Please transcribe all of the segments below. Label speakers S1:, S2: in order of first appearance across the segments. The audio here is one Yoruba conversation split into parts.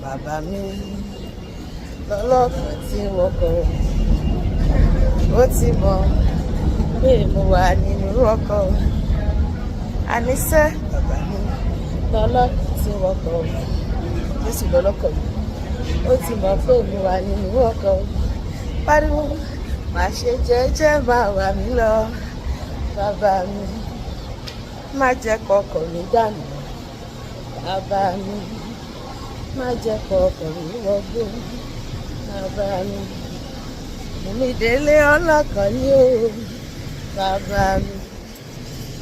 S1: bàbá mi lọ́lọ́kàn tí wọ́n kọ́ ó ti mọ̀ pé mo wà nínú ọkọ̀ àníṣe bàbá mi lọ́lọ́kàn tí wọ́n kọ́ Jésù lọ́lọ́kọ̀ ó ti mọ̀ pé mo wà nínú ọkọ̀ pariwo má ṣe jẹ́jẹ́ máa wà mí lọ bàbá mi má jẹ́ kọkọ̀ mi dànù bàbá mi má jẹ́ kọkọ̀ mi wọgbó bàbá mi mú mi délé ọlọ́kọ̀ ní o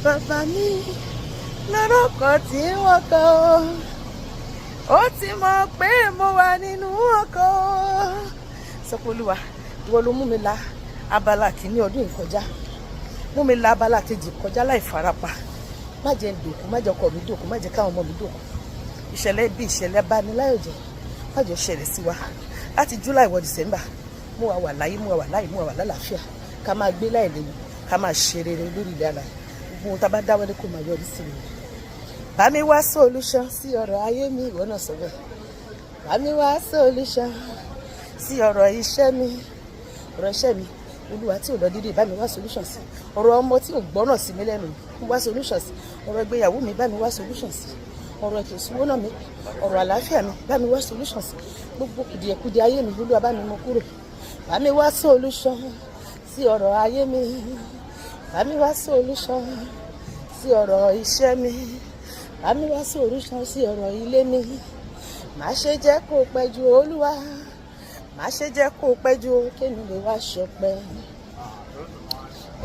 S1: bàbá mi lọ́rọ̀kọ̀ tí wọ́n kọ́ ó ti mọ̀ pé mo wà nínú ọkọ̀ sọ pé Olúwa ìwọ ló mú mi la abala kìíní ọdún yìí kọjá mú mi la abala kejì kọjá láì farapa má jẹ́ dòkú má jẹ́ ọkọ mi dòkú má jẹ́ káwọn ọmọ mi dòkú ìṣẹ̀lẹ̀ bí ìṣẹ̀lẹ̀ abániláyọ̀jẹ̀ má jẹ́ ṣẹlẹ̀ sí wa láti July wọ December mú wa wà láyé mú wa wà láyé mú wa wà lálàáfíà ká máa gbé láì léwu ká máa ṣe rere lórí ilẹ̀ ara gbogbo tá a bá dáwọ́lé kó máa yọrí sí rere. Bá mi wá solution sí ọ̀rọ̀ ayé mi ìwọ náà sọ bẹ́ẹ̀ bá mi wá solution sí ọ̀rọ̀ iṣẹ́ mi ọ̀rọ̀ iṣẹ́ mi Olúwa tí ò lọ dídì bá mi wá solution sí ọ̀rọ̀ ọmọ tí ò gbọ́ràn sí mi lẹ́nu wá solution sí ọ̀rọ̀ ìgbéyàwó mi bá mi wá solution sí ọ̀rọ̀ ètò ìṣúná náà mi ọ̀rọ̀ àlàáfíà mi bá mi wá solution sí gbogbo kùdìẹ̀kudiẹ ayé mi Olúwa bá mi mú kúrò bá mi wá solution sí ọ̀rọ̀ ayé mi bá mi wá solution sí ọ̀rọ̀ iṣẹ́ mi bá mi wá solution sí ọ̀rọ̀ ilé mi má ṣe jẹ́ kó pẹ́ jù Olúwa má ṣe jẹ́ kó pẹ́ jù kémi lè wá ṣọpẹ́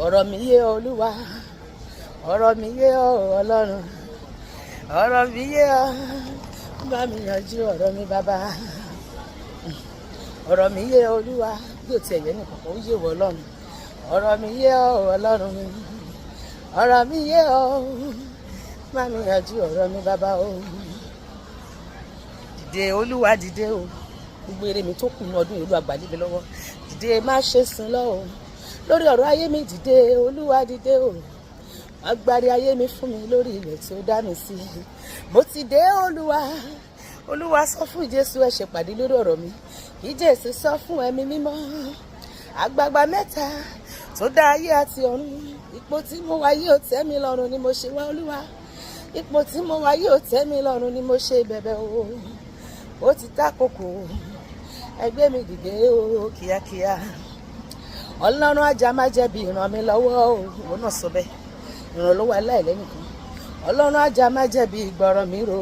S1: ọ̀rọ̀ mi yé Olúwa ọ̀rọ̀ mi yé Ọlọ́run ọ̀rọ̀ mi yé ọ bá mi yanjú ọ̀rọ̀ mi bàbá ọ̀rọ̀ mi yé Olúwa bí o tiẹ̀ yẹ nìkan ó yé wọ Ọlọ́run ọ̀rọ̀ mi yé Ọlọ́run mi ọ̀rọ̀ mi yé ọ bá mi yanjú ọ̀rọ̀ mi bàbá o dìde Olúwa dìde o gbogbo eré mi tó kù ní ọdún ìlú àgbàlíbi lọ́wọ́ dìde má ṣe sùn lọ o lórí ọ̀rọ̀ ayé mi dìde Olúwa dìde o agbárí ayé mi fún mi lórí ilẹ̀ tí ó dá mi sí mo ti dé Olúwa sọ fún Jésù ẹ ṣèpàdé lórí ọ̀rọ̀ mi kí Jésù sọ fún ẹ̀mí mímọ́ àgbààgbà mẹ́ta tó dá ayé àti ọ̀run ipò tí mo wà yóò tẹ́ mi lọ́rùn ni mo ṣe wá Olúwa ipò tí mo wà yóò tẹ́ mi lọ́rùn ni mo ṣe bẹ̀bẹ̀ o ó ti tákòkò ẹgbẹ́ mi dìde o kíákíá Ọlọ́run ajá má jẹ̀bi ràn mí lọ́wọ́ o ìwọ náà sọ bẹ́ẹ̀ ìrànlọ́wọ́ aláìlẹ́nìkan Ọlọ́run ajá má jẹ̀bi ìgbọràn mi rò